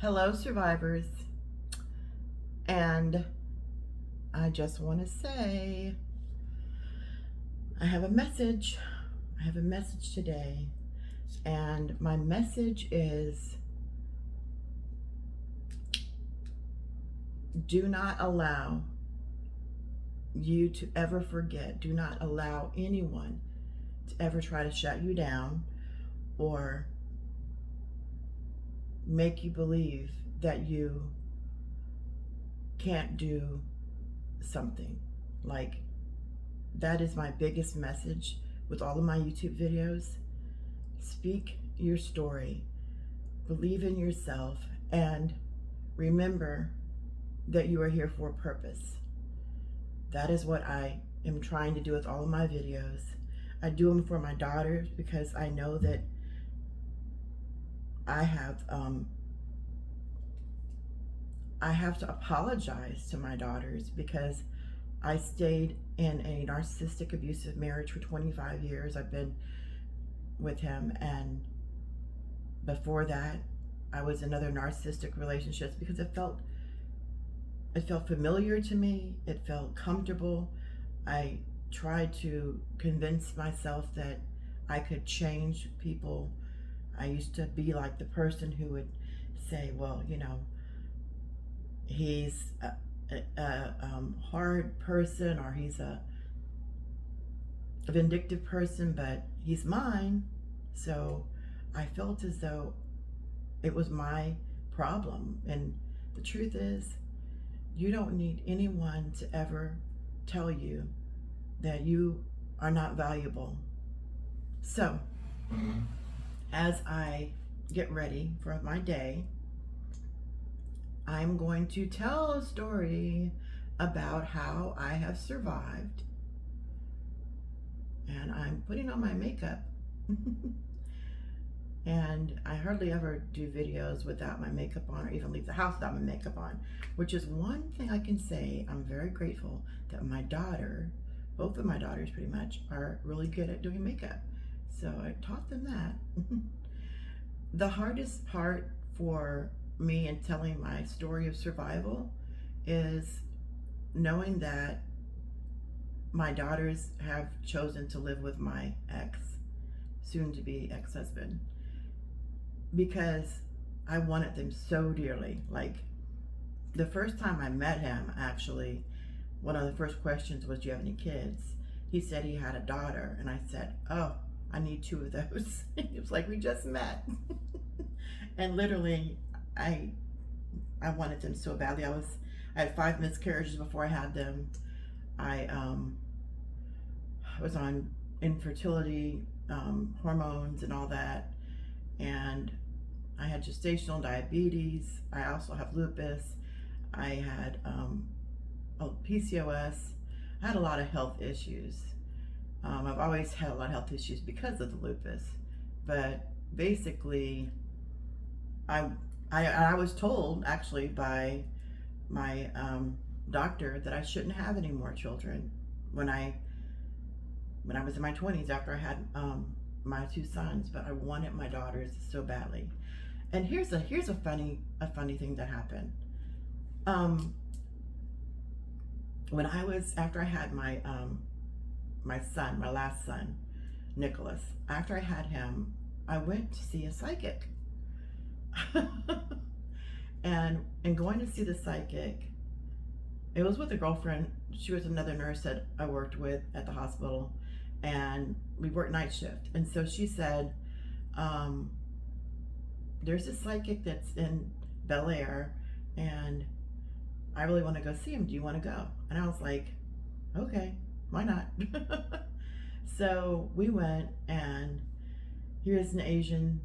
Hello, survivors. And I just want to say I have a message. I have a message today. And my message is do not allow you to ever forget. Do not allow anyone to ever try to shut you down or make you believe that you can't do something. Like, that is my biggest message with all of my YouTube videos. Speak your story, believe in yourself, and remember that you are here for a purpose. That is what I am trying to do with all of my videos. I do them for my daughters because I know that I have to apologize to my daughters because I stayed in a narcissistic abusive marriage for 25 years. I've been with him, and before that I was in other narcissistic relationships because it felt familiar to me. It felt comfortable. I tried to convince myself that I could change people. I used to be like the person who would say, well, he's a hard person, or he's a vindictive person, but he's mine. So I felt as though it was my problem. And the truth is, you don't need anyone to ever tell you that you are not valuable. So, as I get ready for my day, I'm going to tell a story about how I have survived. And I'm putting on my makeup. And I hardly ever do videos without my makeup on, or even leave the house without my makeup on, which is one thing I can say. I'm very grateful that my daughter, both of my daughters pretty much, are really good at doing makeup. So I taught them that. The hardest part for me in telling my story of survival is knowing that my daughters have chosen to live with my soon-to-be ex-husband, because I wanted them so dearly. Like, the first time I met him, actually, one of the first questions was, do you have any kids? He said he had a daughter, and I said, oh, I need 2 of those. It was like, we just met. And literally, I wanted them so badly. I had 5 miscarriages before I had them. I was on infertility hormones and all that, and I had gestational diabetes. I also have lupus. I had PCOS. I had a lot of health issues. I've always had a lot of health issues because of the lupus, but basically, I was told actually by my doctor that I shouldn't have any more children when I was in my 20s, after I had my 2 sons. But I wanted my daughters so badly. And here's a funny thing that happened. When after I had my my last son, Nicholas, after I had him, I went to see a psychic. and going to see the psychic, it was with a girlfriend. She was another nurse that I worked with at the hospital, and we worked night shift. And so she said, there's a psychic that's in Bel Air, and I really want to go see him. Do you want to go? And I was like, okay, why not? So we went, and he was an Asian,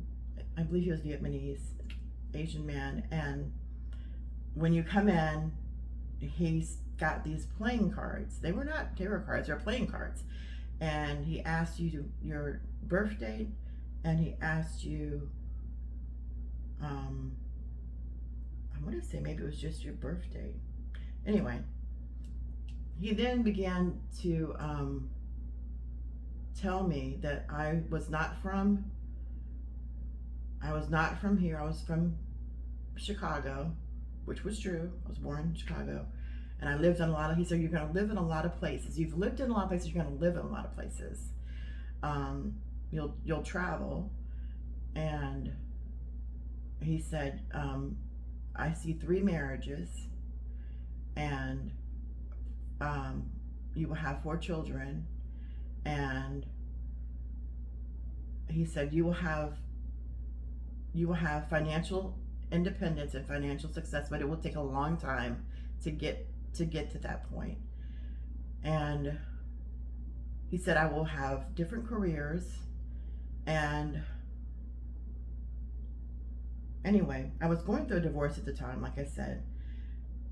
I believe he was Vietnamese, Asian man. And when you come in, he's got these playing cards. They were not tarot cards, they're playing cards. And he asked you your birth date, and he asked you, I want to say maybe it was just your birth date. Anyway, he then began to tell me that I was not from here. I was from Chicago, which was true. I was born in Chicago. And I lived in a lot of, he said, you're going to live in a lot of places. You've lived in a lot of places, you're going to live in a lot of places. You'll travel. And he said, I see 3 marriages, and you will have 4 children, and he said you will have financial independence and financial success, but it will take a long time to get to that point. And he said I will have different careers. And anyway, I was going through a divorce at the time, like I said.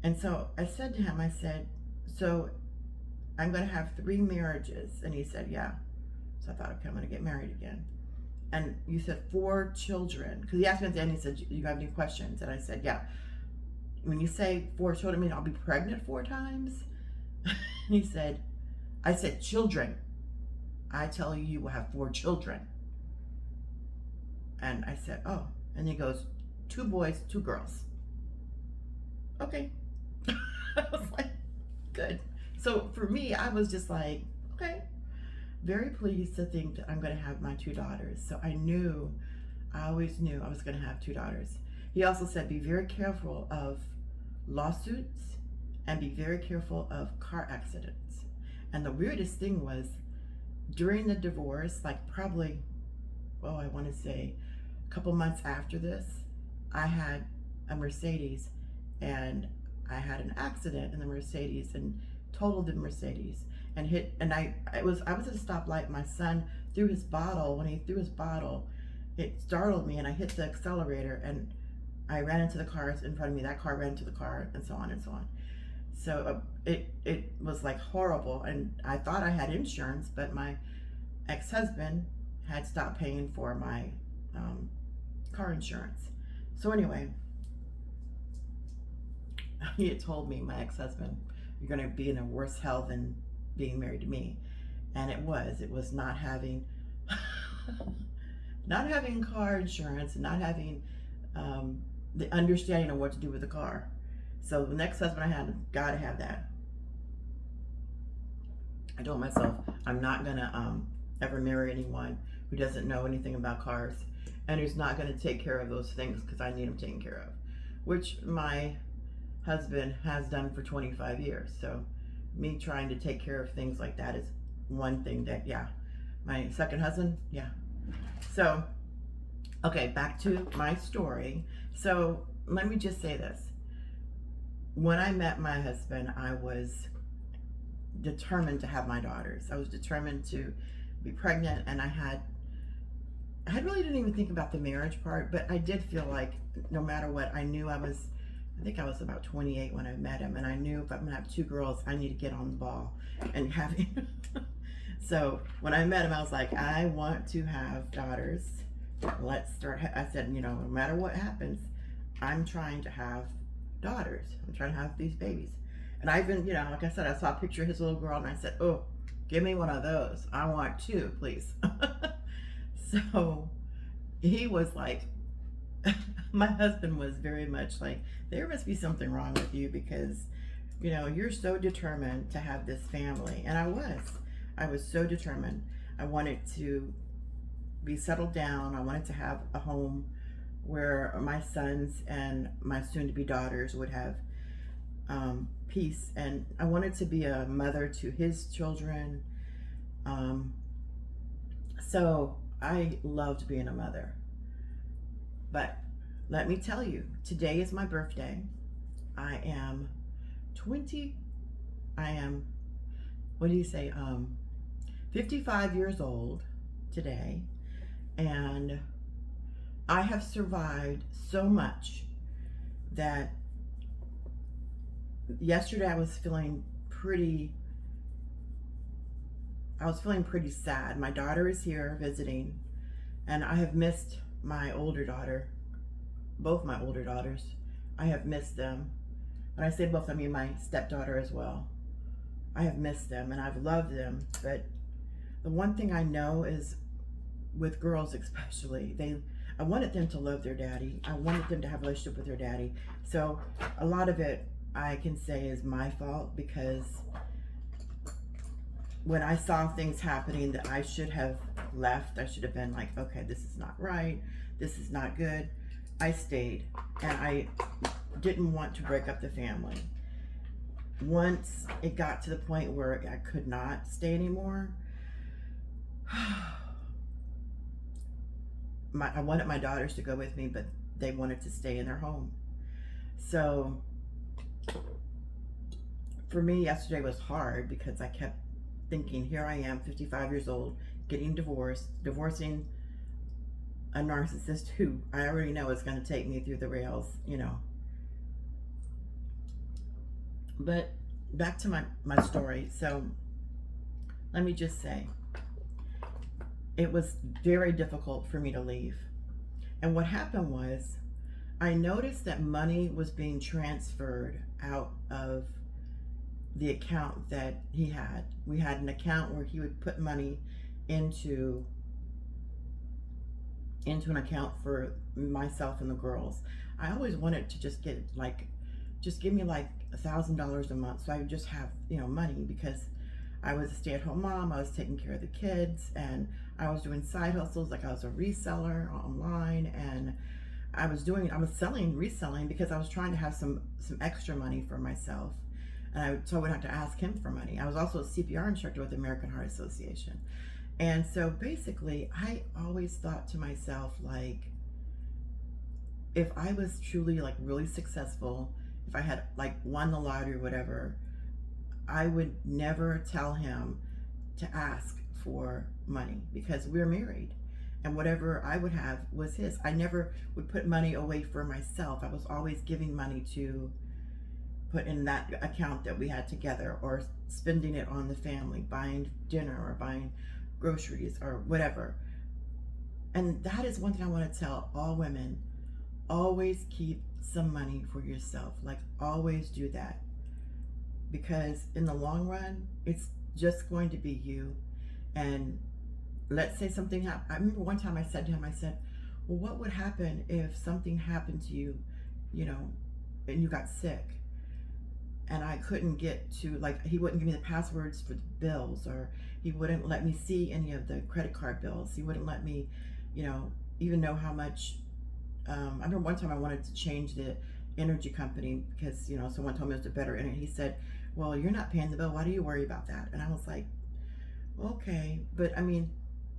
And so I said to him, I said, so I'm going to have 3 marriages. And he said, yeah. So I thought, okay, I'm going to get married again. And you said 4 children. Because he asked me at the end, he said, you have any questions? And I said, yeah. When you say 4 children, I mean I'll be pregnant 4 times? And he said, I said children. I tell you, you will have 4 children. And I said, oh. And he goes, 2 boys, 2 girls. Okay. I was like, good. So for me, I was just like, okay. Very pleased to think that I'm going to have my 2 daughters. So I always knew I was going to have 2 daughters. He also said, be very careful of lawsuits and be very careful of car accidents. And the weirdest thing was, during the divorce, like probably, I want to say a couple months after this, I had a Mercedes, and I had an accident in the Mercedes and totaled the Mercedes and hit, and I was at a stoplight. My son threw his bottle. When he threw his bottle, it startled me, and I hit the accelerator, and I ran into the cars in front of me. That car ran into the car, and so on and so on. So it was like horrible, and I thought I had insurance, but my ex-husband had stopped paying for my car insurance. So anyway, he had told me, my ex-husband, you're going to be in a worse hell than being married to me. And it was not having car insurance, and not having the understanding of what to do with the car. So the next husband I had, got to have that. I told myself I'm not going to ever marry anyone who doesn't know anything about cars and who's not going to take care of those things, because I need them taken care of, which my husband has done for 25 years. So me trying to take care of things like that is one thing that, yeah. My second husband, yeah. So, okay, back to my story. So let me just say this. When I met my husband, I was determined to have my daughters. I was determined to be pregnant, and I really didn't even think about the marriage part, but I did feel like no matter what, I think I was about 28 when I met him, and I knew if I'm gonna have 2 girls, I need to get on the ball and have So when I met him, I was like, I want to have daughters. Let's start. I said, no matter what happens, I'm trying to have daughters. I'm trying to have these babies. And I even, like I said, I saw a picture of his little girl, and I said, oh, give me one of those. I want 2, please. So he was like, my husband was very much like, there must be something wrong with you, because, you're so determined to have this family. And I was so determined. I wanted to be settled down. I wanted to have a home where my sons and my soon-to-be daughters would have peace. And I wanted to be a mother to his children. So I loved being a mother. But let me tell you, today is my birthday. I am 55 years old today. And I have survived so much that yesterday I was feeling pretty sad. My daughter is here visiting, and I have missed my older daughter, both my older daughters. I have missed them. When I say both, I mean my stepdaughter as well. I have missed them, and I've loved them. But the one thing I know is, with girls especially, I wanted them to love their daddy. I wanted them to have a relationship with their daddy. So a lot of it I can say is my fault, because when I saw things happening that I should have left, I should have been like, okay, this is not right. This is not good. I stayed, and I didn't want to break up the family. Once it got to the point where I could not stay anymore, I wanted my daughters to go with me, but they wanted to stay in their home. So for me, yesterday was hard because I kept thinking, here I am, 55 years old, getting divorced, divorcing a narcissist who I already know is going to take me through the rails, you know. But back to my story. So let me just say, it was very difficult for me to leave. And what happened was, I noticed that money was being transferred out of the account that he had. We had an account where he would put money into an account for myself and the girls. I always wanted to just get just give me like $1,000 a month, so I would just have, you know, money, because I was a stay-at-home mom. I was taking care of the kids, and I was doing side hustles. Like, I was a reseller online, and I was reselling, because I was trying to have some extra money for myself, and so I wouldn't have to ask him for money. I was also a CPR instructor with the American Heart Association. And so basically, I always thought to myself, like, if I was truly like really successful, if I had like won the lottery or whatever, I would never tell him to ask for money, because we're married, and whatever I would have was his. I never would put money away for myself. I was always giving money to put in that account that we had together, or spending it on the family, buying dinner or buying groceries or whatever. And that is one thing I want to tell all women: always keep some money for yourself. Like, always do that, because in the long run, it's just going to be you. And let's say something happened. I remember one time I said to him, I said, well, what would happen if something happened to you, you know, and you got sick, and I couldn't get to, like, he wouldn't give me the passwords for the bills, or he wouldn't let me see any of the credit card bills. He wouldn't let me, you know, even know how much. I remember one time I wanted to change the energy company, because, you know, someone told me it was a better energy. He said, well, you're not paying the bill. Why do you worry about that? And I was like, okay. But I mean,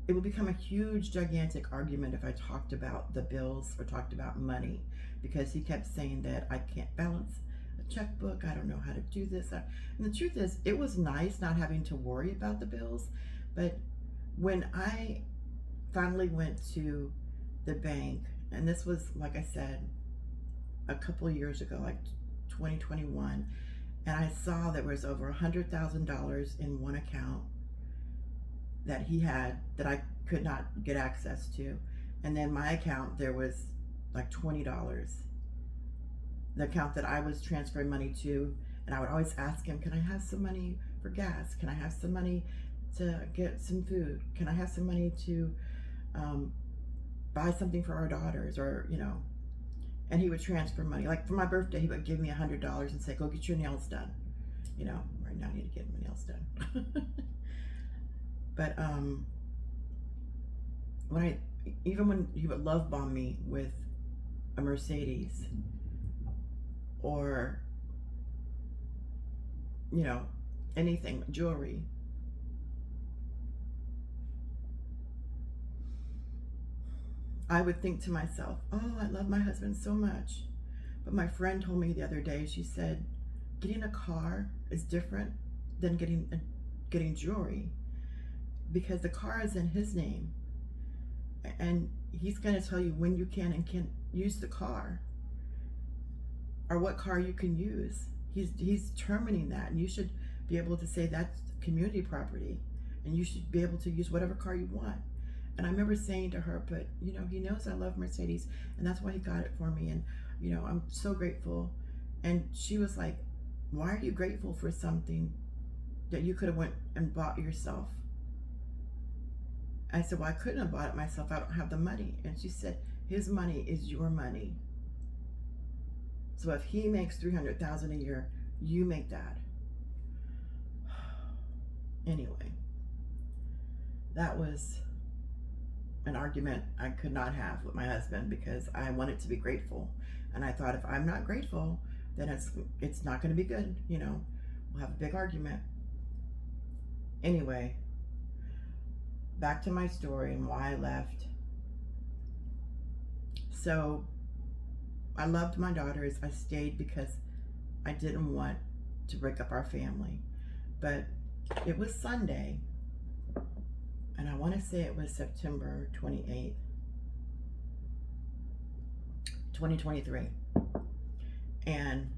it would become a huge, gigantic argument if I talked about the bills or talked about money, because he kept saying that I can't balance a checkbook. I don't know how to do this. And the truth is, it was nice not having to worry about the bills. But when I finally went to the bank, and this was, like I said, a couple of years ago, like 2021, and I saw there was over $100,000 in one account that he had that I could not get access to. And then my account, there was like $20, the account that I was transferring money to. And I would always ask him, can I have some money for gas? Can I have some money to get some food? Can I have some money to buy something for our daughters, or, you know? And he would transfer money. Like, for my birthday, he would give me $100 and say, go get your nails done. You know, right now I need to get my nails done. But when he would love bomb me with a Mercedes, or, you know, anything, jewelry, I would think to myself, oh, I love my husband so much. But my friend told me the other day, she said, getting a car is different than getting jewelry, because the car is in his name, and he's going to tell you when you can and can't use the car, or what car you can use. He's determining that, and you should be able to say that's community property, and you should be able to use whatever car you want. And I remember saying to her, but, you know, he knows I love Mercedes, and that's why he got it for me, and, you know, I'm so grateful. And she was like, why are you grateful for something that you could have went and bought yourself? I said, well, I couldn't have bought it myself. I don't have the money. And she said, his money is your money. So if he makes $300,000 a year, you make that. Anyway, that was an argument I could not have with my husband because I wanted to be grateful. And I thought, if I'm not grateful, then it's not going to be good. You know, we'll have a big argument. Anyway, back to my story and why I left. So I loved my daughters. I stayed because I didn't want to break up our family. But it was Sunday, and I want to say it was September 28th, 2023. And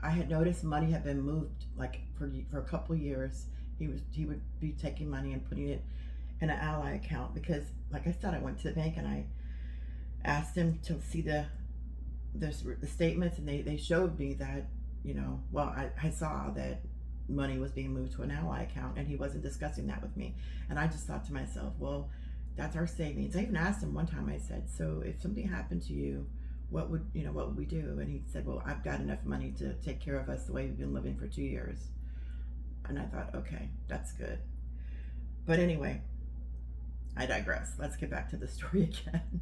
I had noticed money had been moved like for a couple of years. He would be taking money and putting it in an ally account because, like I said, I went to the bank and I asked him to see the statements, and they showed me that, you know, well, I saw that money was being moved to an ally account, and he wasn't discussing that with me. And I just thought to myself, well, that's our savings. I even asked him one time, I said, so if something happened to you, what would we do? And he said, well, I've got enough money to take care of us the way we've been living for 2 years. And I thought, okay, that's good. But anyway, I digress. Let's get back to the story again.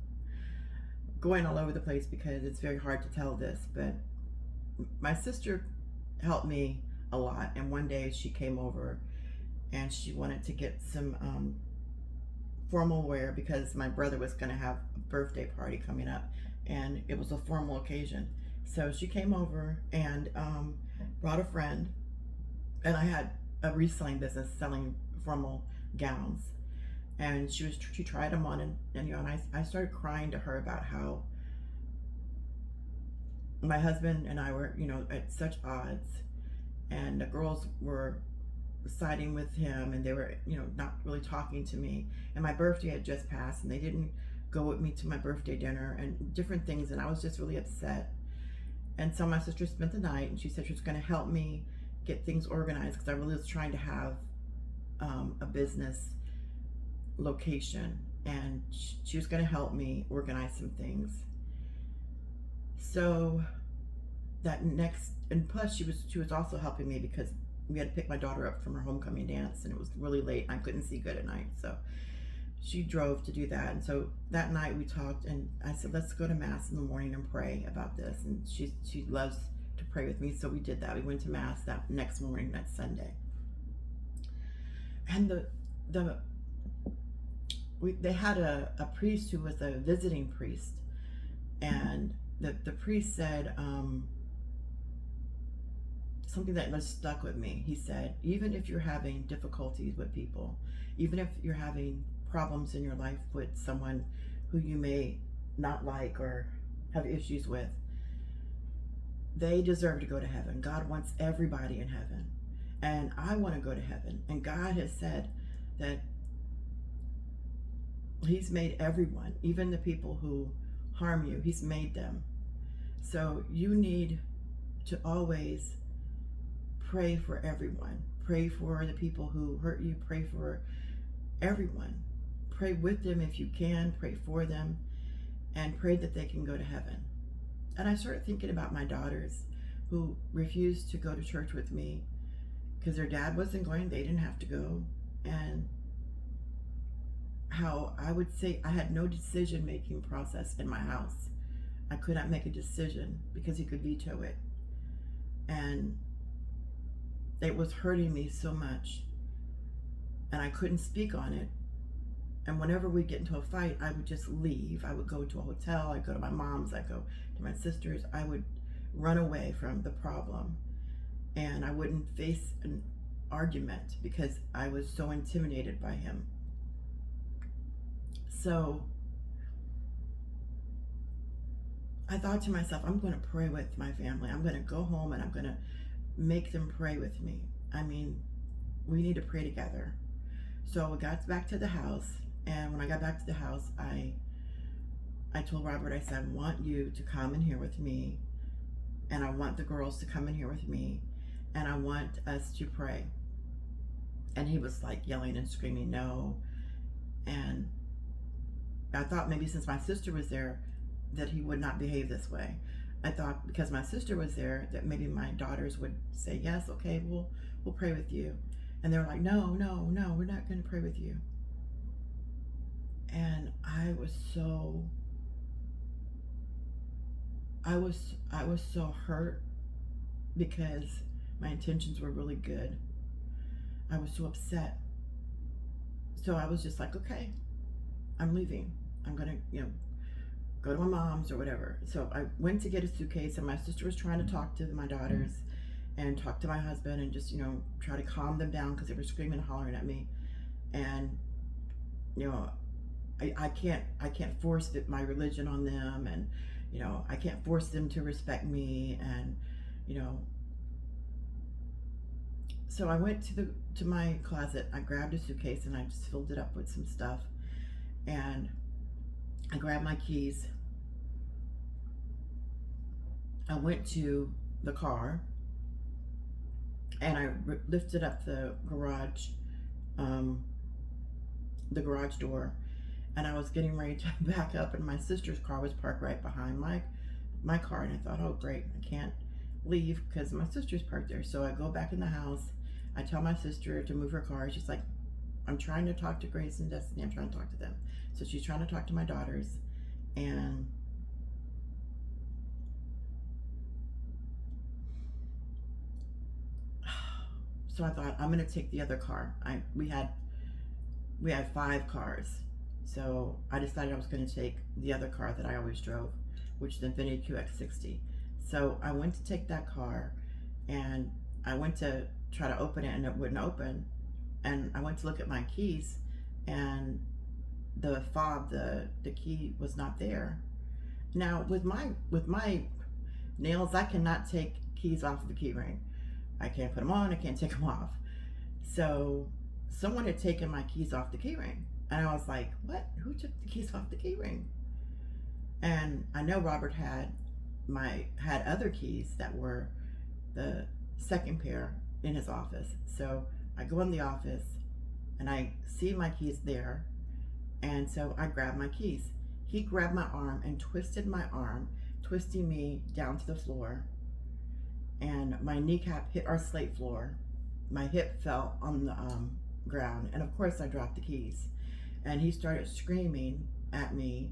Going all over the place because it's very hard to tell this, but my sister helped me a lot. And one day she came over and she wanted to get some formal wear because my brother was going to have a birthday party coming up, and it was a formal occasion. So she came over and brought a friend, and I had a reselling business selling formal gowns, and she tried them on, and you know, and I started crying to her about how my husband and I were, you know, at such odds, and the girls were siding with him, and they were, you know, not really talking to me. And my birthday had just passed, and they didn't go with me to my birthday dinner and different things, and I was just really upset. And so my sister spent the night, and she said she was going to help me get things organized because I really was trying to have a business location, and she was going to help me organize some things. So that next, and plus she was also helping me because we had to pick my daughter up from her homecoming dance, and it was really late and I couldn't see good at night, so she drove to do that. And so that night we talked, and I said, let's go to mass in the morning and pray about this. And she loves to pray with me, so we did that. We went to mass that next morning, that Sunday. And they had a priest who was a visiting priest, and the priest said something that was stuck with me. He said, even if you're having difficulties with people, even if you're having problems in your life with someone who you may not like or have issues with, they deserve to go to heaven. God wants everybody in heaven, and I want to go to heaven. And God has said that He's made everyone, even the people who harm you, He's made them. So you need to always pray for everyone. Pray for the people who hurt you. Pray for everyone. Pray with them if you can. Pray for them, and pray that they can go to heaven. And I started thinking about my daughters who refused to go to church with me because their dad wasn't going. They didn't have to go. And how I would say I had no decision-making process in my house. I could not make a decision because he could veto it. And it was hurting me so much. And I couldn't speak on it. And whenever we'd get into a fight, I would just leave. I would go to a hotel. I'd go to my mom's. I'd go to my sister's. I would run away from the problem. And I wouldn't face an argument because I was so intimidated by him. So I thought to myself, I'm going to pray with my family. I'm going to go home and I'm going to make them pray with me. I mean, we need to pray together. So we got back to the house, and when I got back to the house, I told Robert, I said, I want you to come in here with me, and I want the girls to come in here with me, and I want us to pray. And he was like yelling and screaming no. And I thought maybe since my sister was there that he would not behave this way. I thought because my sister was there that maybe my daughters would say, yes, okay, we'll pray with you. And they were like, no, no, no, we're not going to pray with you. And I was so hurt because my intentions were really good. I was so upset. So I was just like, okay, I'm leaving. I'm gonna, go to my mom's or whatever. So I went to get a suitcase, and my sister was trying to talk to my daughters and talk to my husband and just, try to calm them down because they were screaming and hollering at me. And, I can't force my religion on them, and, I can't force them to respect me, and, so I went to my closet. I grabbed a suitcase and I just filled it up with some stuff, and I grabbed my keys. I went to the car and I lifted up the garage door, and I was getting ready to back up, and my sister's car was parked right behind my car, and I thought, oh great, I can't leave because my sister's parked there. So I go back in the house. I tell my sister to move her car. She's like, I'm trying to talk to Grace and Destiny. I'm trying to talk to them. So she's trying to talk to my daughters, and so I thought, I'm gonna take the other car. We had 5 cars, so I decided I was gonna take the other car that I always drove, which is the Infiniti QX60. So I went to take that car, and I went to try to open it, and it wouldn't open. And I went to look at my keys, and the fob, the key was not there. Now with my nails, I cannot take keys off of the key ring. I can't put them on, I can't take them off. So someone had taken my keys off the key ring, and I was like, what? Who took the keys off the key ring? And I know Robert had other keys that were the second pair in his office. So I go in the office and I see my keys there, and so I grab my keys. He grabbed my arm and twisted my arm, twisting me down to the floor, and my kneecap hit our slate floor. My hip fell on the ground, and of course I dropped the keys. And he started screaming at me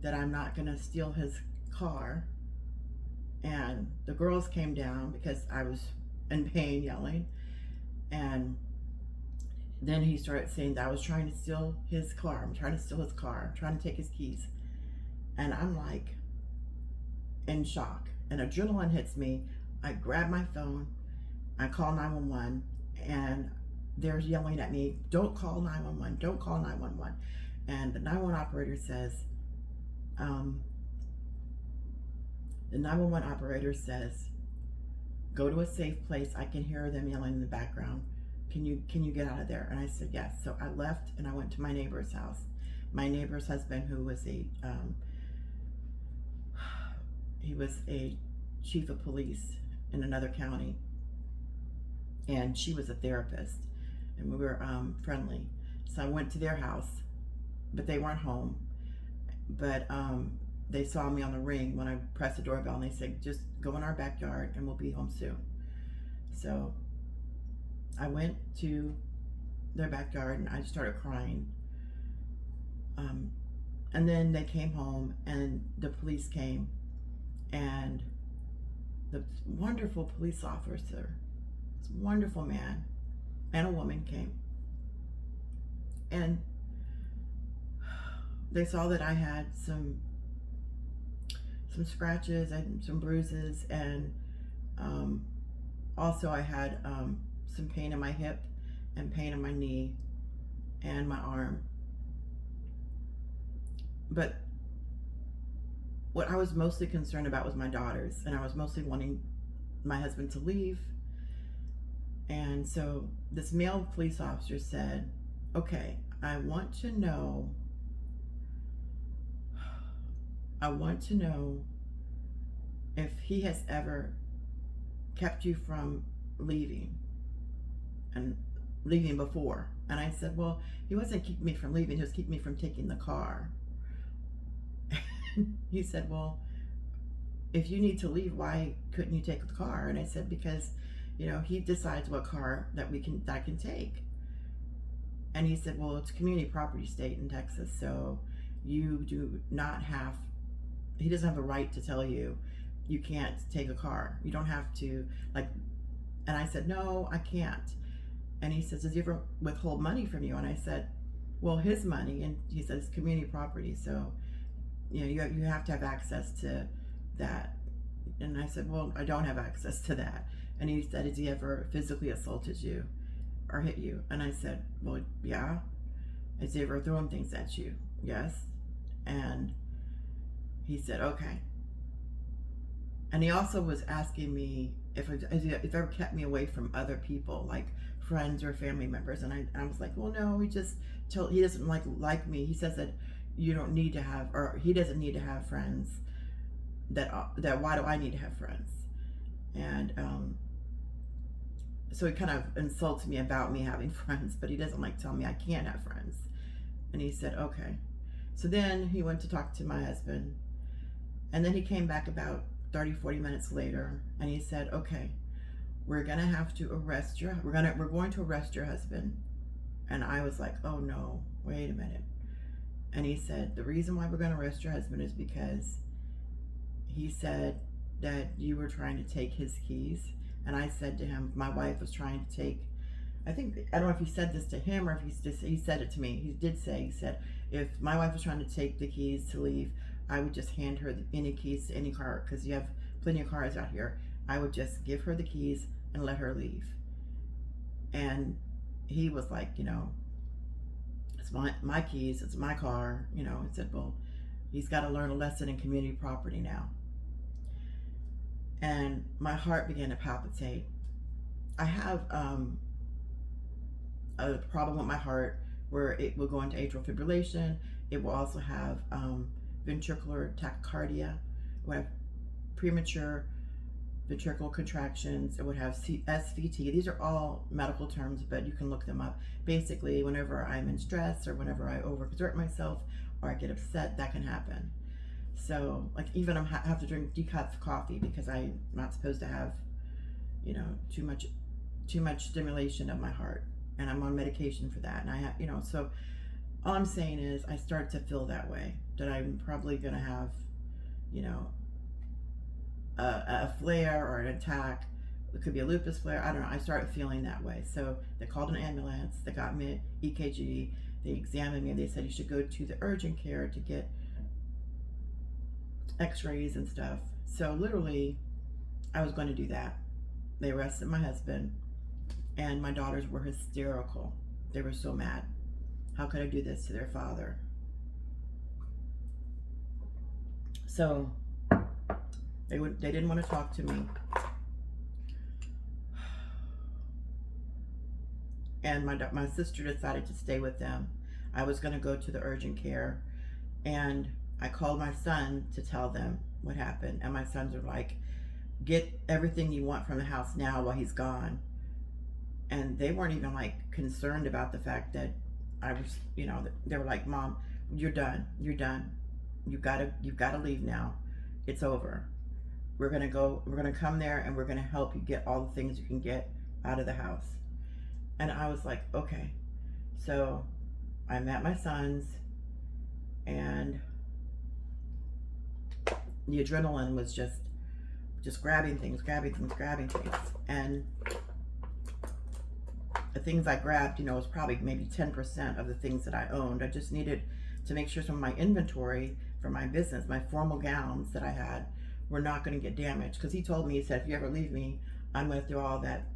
that I'm not gonna steal his car. And the girls came down because I was in pain, yelling. And then he started saying that I was trying to steal his car. I'm trying to steal his car. I'm trying to take his keys. And I'm like in shock. And adrenaline hits me. I grab my phone. I call 911. And they're yelling at me, don't call 911. Don't call 911. And the 911 operator says, go to a safe place. I can hear them yelling in the background. Can you get out of there? And I said yes. So I left and I went to my neighbor's house. My neighbor's husband, who was he was a chief of police in another county, and she was a therapist, and we were friendly. So I went to their house, but they weren't home. But they saw me on the ring when I pressed the doorbell, and they said, just go in our backyard and we'll be home soon. So I went to their backyard and I started crying. And then they came home and the police came, and the wonderful police officer, this wonderful man and a woman came, and they saw that I had some scratches and some bruises, and also I had some pain in my hip and pain in my knee and my arm. But what I was mostly concerned about was my daughters, and I was mostly wanting my husband to leave. And so this male police officer said, okay, I want to know if he has ever kept you from leaving. And leaving before. And I said, well, he wasn't keeping me from leaving, he was keeping me from taking the car. He said, well, if you need to leave, why couldn't you take the car? And I said, because, you know, he decides what car that I can take. And he said, well, it's a community property state in Texas, so you do not have, he doesn't have the right to tell you you can't take a car. You don't have to, like, and I said, no, I can't. And he says, does he ever withhold money from you? And I said, well, his money, and he says, community property, so, you know, you have to have access to that. And I said, well, I don't have access to that. And he said, has he ever physically assaulted you or hit you? And I said, well, yeah. Has he ever thrown things at you? Yes. And he said, okay. And he also was asking me if ever kept me away from other people, like friends or family members. And I was like, well, no, he doesn't like me. He says that you don't need to have, or he doesn't need to have friends. That why do I need to have friends? And so he kind of insults me about me having friends, but he doesn't like tell me I can't have friends. And he said, okay. So then he went to talk to my husband, and then he came back about 30-40 minutes later, and he said, okay, we're going to arrest your husband. And I was like, oh no, wait a minute. And he said, the reason why we're going to arrest your husband is because he said that you were trying to take his keys. And I said to him, my wife was trying to take, I don't know if he said this to him or if he said it to me. He said, if my wife was trying to take the keys to leave, I would just hand her any keys to any car, because you have plenty of cars out here. I would just give her the keys and let her leave. And he was like, you know, it's my keys, it's my car, you know. He said, well, he's got to learn a lesson in community property now. And my heart began to palpitate. I have a problem with my heart where it will go into atrial fibrillation. It will also have ventricular tachycardia. It would have premature ventricular contractions. It would have SVT. These are all medical terms, but you can look them up. Basically, whenever I'm in stress or whenever I overexert myself or I get upset, that can happen. So, like, even I have to drink decaf coffee because I'm not supposed to have, you know, too much stimulation of my heart, and I'm on medication for that. And I have, you know, so all I'm saying is I start to feel that way, that I'm probably gonna have, you know, a flare or an attack. It could be a lupus flare. I don't know. I started feeling that way. So they called an ambulance. They got me EKG. They examined me. They said you should go to the urgent care to get x-rays and stuff. So literally I was going to do that. They arrested my husband, and my daughters were hysterical. They were so mad. How could I do this to their father? So they didn't want to talk to me. And my sister decided to stay with them. I was going to go to the urgent care, and I called my son to tell them what happened. And my sons are like, get everything you want from the house now while he's gone. And they weren't even like concerned about the fact that I was, you know, they were like, Mom, you're done. You've got to leave now. It's over. We're going to come there and we're going to help you get all the things you can get out of the house. And I was like, okay. So I met my sons, and the adrenaline was just grabbing things. And the things I grabbed, you know, was probably maybe 10% of the things that I owned. I just needed to make sure some of my inventory for my business, my formal gowns that I had, were not going to get damaged. Because he told me, he said, if you ever leave me, I'm going to throw all that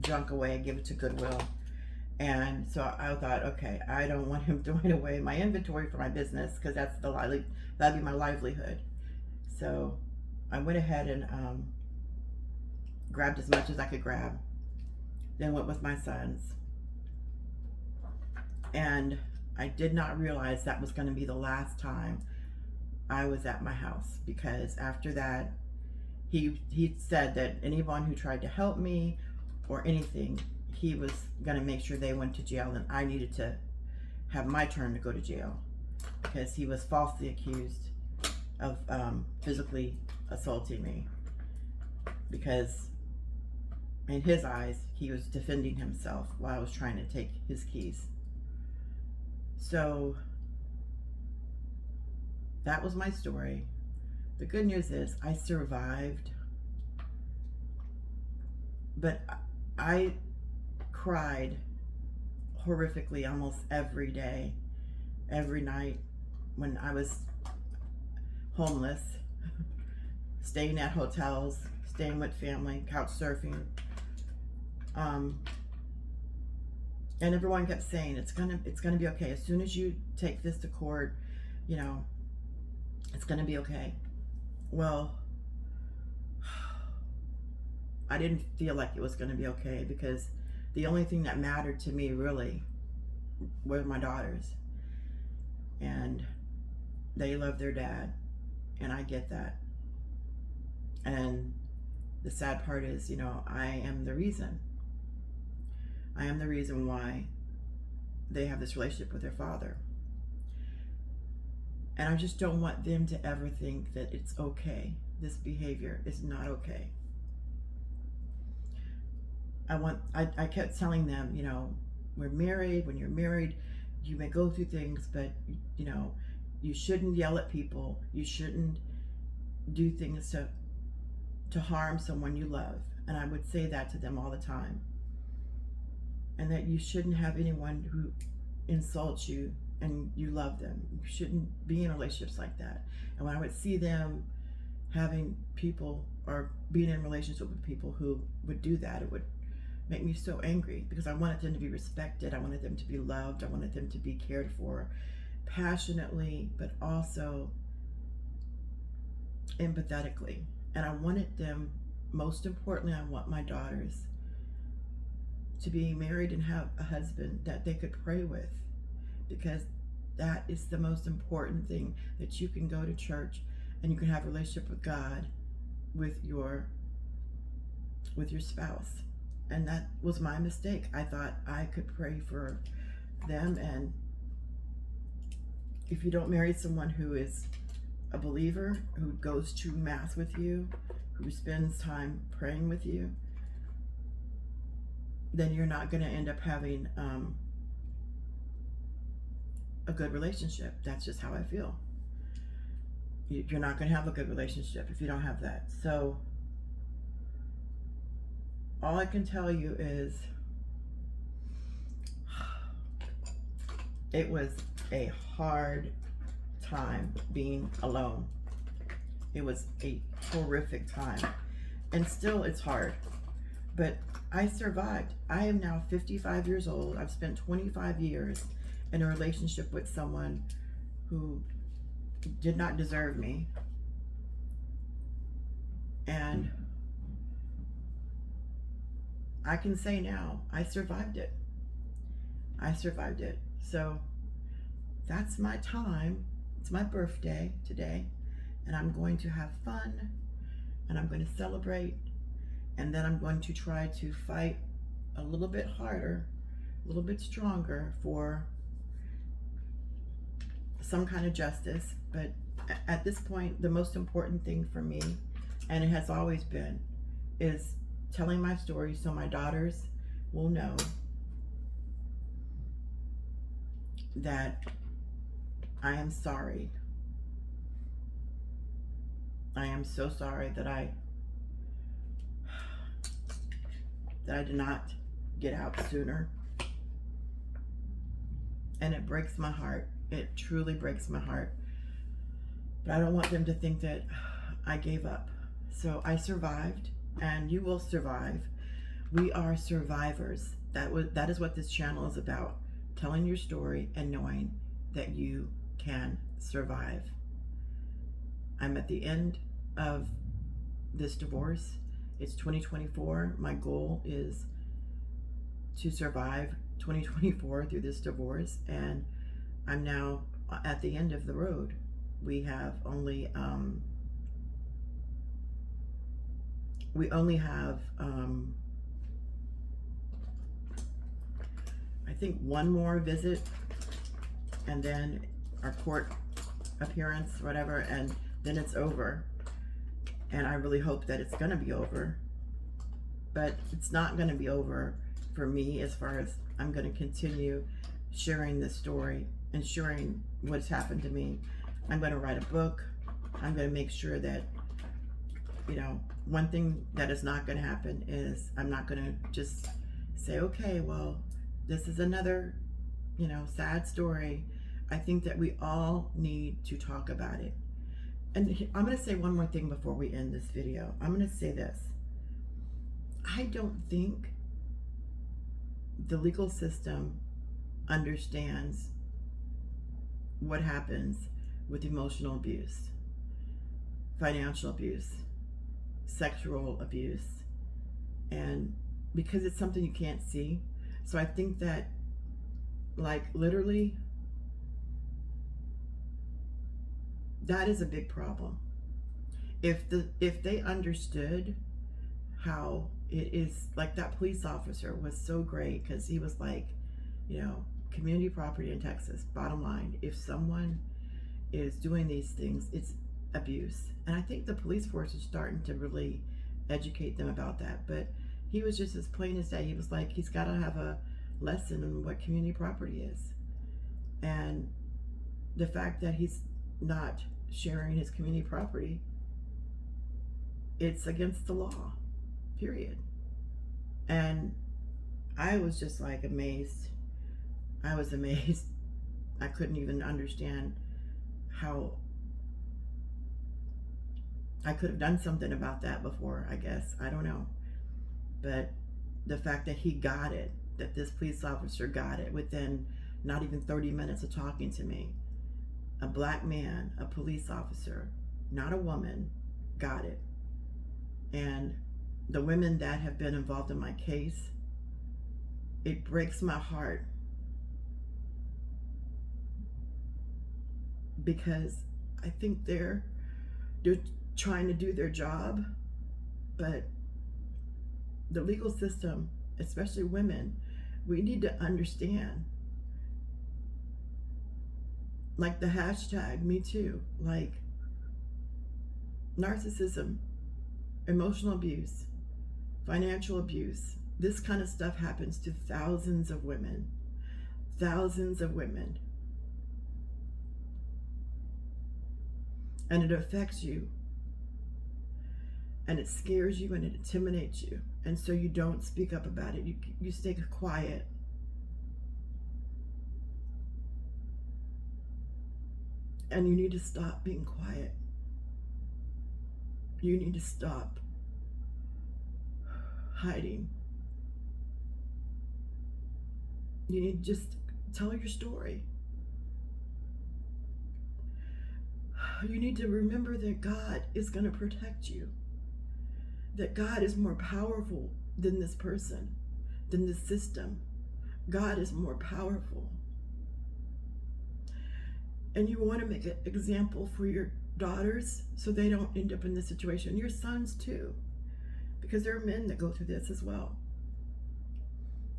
junk away and give it to Goodwill. And so I thought, okay, I don't want him throwing away my inventory for my business, because that'd be my livelihood. So I went ahead and grabbed as much as I could grab, then went with my sons. And I did not realize that was going to be the last time I was at my house, because after that, he said that anyone who tried to help me or anything, he was going to make sure they went to jail, and I needed to have my turn to go to jail because he was falsely accused of physically assaulting me, because in his eyes he was defending himself while I was trying to take his keys. So that was my story. The good news is I survived, but I cried horrifically almost every day, every night when I was homeless, staying at hotels, staying with family, couch surfing. And everyone kept saying, it's gonna be okay. As soon as you take this to court, you know, it's gonna be okay. Well, I didn't feel like it was gonna be okay, because the only thing that mattered to me really were my daughters. And they love their dad, and I get that. And the sad part is, you know, I am the reason why they have this relationship with their father. And I just don't want them to ever think that it's okay. This behavior is not okay. I kept telling them, you know, we're married. When you're married, you may go through things, but, you know, you shouldn't yell at people. You shouldn't do things to harm someone you love. And I would say that to them all the time. And that you shouldn't have anyone who insults you and you love them. You shouldn't be in relationships like that. And when I would see them having people or being in relationship with people who would do that, it would make me so angry, because I wanted them to be respected. I wanted them to be loved. I wanted them to be cared for passionately, but also empathetically. And I wanted them, most importantly, I want my daughters to be married and have a husband that they could pray with, because that is the most important thing, that you can go to church and you can have a relationship with God with your spouse. And that was my mistake. I thought I could pray for them. And if you don't marry someone who is a believer, who goes to mass with you, who spends time praying with you, then you're not going to end up having a good relationship. That's just how I feel. You're not going to have a good relationship if you don't have that. So all I can tell you is it was a hard time being alone. It was a horrific time. And still it's hard. But I survived. I am now 55 years old. I've spent 25 years in a relationship with someone who did not deserve me. And I can say now, I survived it. I survived it. So that's my time. It's my birthday today. And I'm going to have fun. And I'm going to celebrate. And then I'm going to try to fight a little bit harder, a little bit stronger for some kind of justice. But at this point, the most important thing for me, and it has always been, is telling my story so my daughters will know that I am sorry. I am so sorry that I did not get out sooner. And it breaks my heart. It truly breaks my heart. But I don't want them to think that I gave up. So I survived, and you will survive. We are survivors. That is what this channel is about. Telling your story and knowing that you can survive. I'm at the end of this divorce. It's 2024. My goal is to survive 2024 through this divorce, and I'm now at the end of the road. We have only I think one more visit and then our court appearance, whatever, and then it's over. And I really hope that it's gonna be over. But it's not gonna be over for me, as far as I'm gonna continue sharing this story and sharing what's happened to me. I'm gonna write a book. I'm gonna make sure that, you know, one thing that is not gonna happen is I'm not gonna just say, okay, well, this is another, you know, sad story. I think that we all need to talk about it. And I'm going to say one more thing before we end this video. I'm going to say this. I don't think the legal system understands what happens with emotional abuse, financial abuse, sexual abuse, and because it's something you can't see. So I think that, like, literally, that is a big problem. If they understood how it is, like that police officer was so great, because he was like, you know, community property in Texas, bottom line, if someone is doing these things, it's abuse. And I think the police force is starting to really educate them about that. But he was just as plain as day. He was like, he's got to have a lesson in what community property is. And the fact that he's not sharing his community property, it's against the law, period. And I was just like amazed. I was amazed. I couldn't even understand how I could have done something about that before, I guess. I don't know. But the fact that he got it, that this police officer got it within not even 30 minutes of talking to me. A black man, a police officer, not a woman, got it. And the women that have been involved in my case, it breaks my heart, because I think they're trying to do their job, but the legal system, especially women, we need to understand, like the hashtag Me Too, like narcissism, emotional abuse, financial abuse, this kind of stuff happens to thousands of women. Thousands of women. And it affects you. And it scares you and it intimidates you. And so you don't speak up about it. You stay quiet. And you need to stop being quiet. You need to stop hiding. You need to just tell your story. You need to remember that God is going to protect you. That God is more powerful than this person, than this system. God is more powerful. And you want to make an example for your daughters so they don't end up in this situation. Your sons too, because there are men that go through this as well.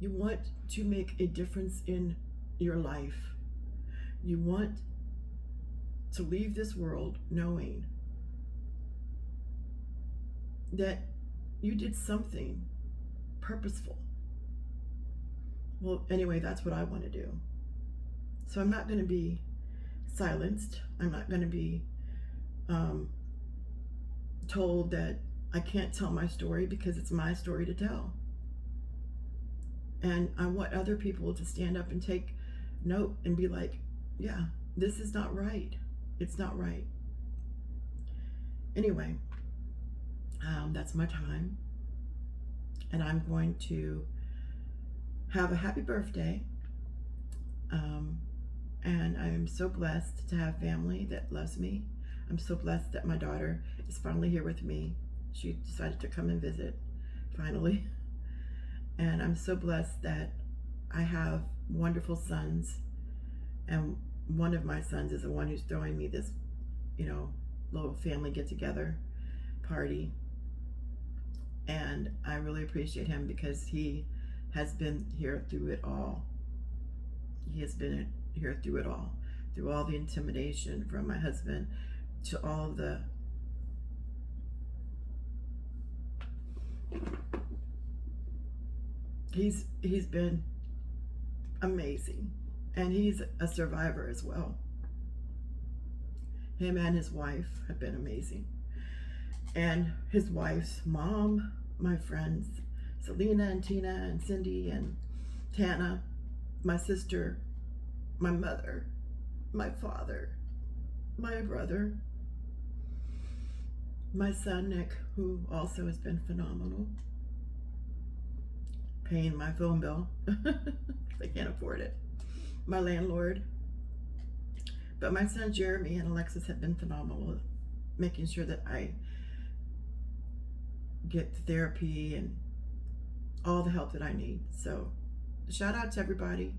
You want to make a difference in your life. You want to leave this world knowing that you did something purposeful. Well, anyway, that's what I want to do. So I'm not going to be silenced. I'm not going to be told that I can't tell my story, because it's my story to tell. And I want other people to stand up and take note and be like, yeah, this is not right. It's not right. Anyway, that's my time. And I'm going to have a happy birthday. And I am so blessed to have family that loves me. I'm so blessed that my daughter is finally here with me. She decided to come and visit, finally. And I'm so blessed that I have wonderful sons. And one of my sons is the one who's throwing me this, little family get-together party. And I really appreciate him, because he has been here through it all. He has been here through it all, through all the intimidation from my husband, to all the he's been amazing, and he's a survivor as well. Him and his wife have been amazing, and his wife's mom, my friends Selena and Tina and Cindy and Tana, my sister, my mother, my father, my brother, my son Nick, who also has been phenomenal, paying my phone bill. I can't afford it. My landlord. But my son Jeremy and Alexis have been phenomenal, making sure that I get therapy and all the help that I need. So shout out to everybody.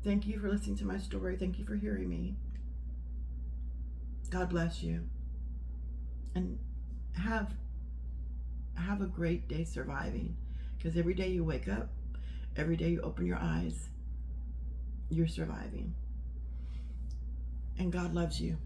Thank you for listening to my story. Thank you for hearing me. God bless you. And have a great day surviving. Because every day you wake up, every day you open your eyes, you're surviving. And God loves you.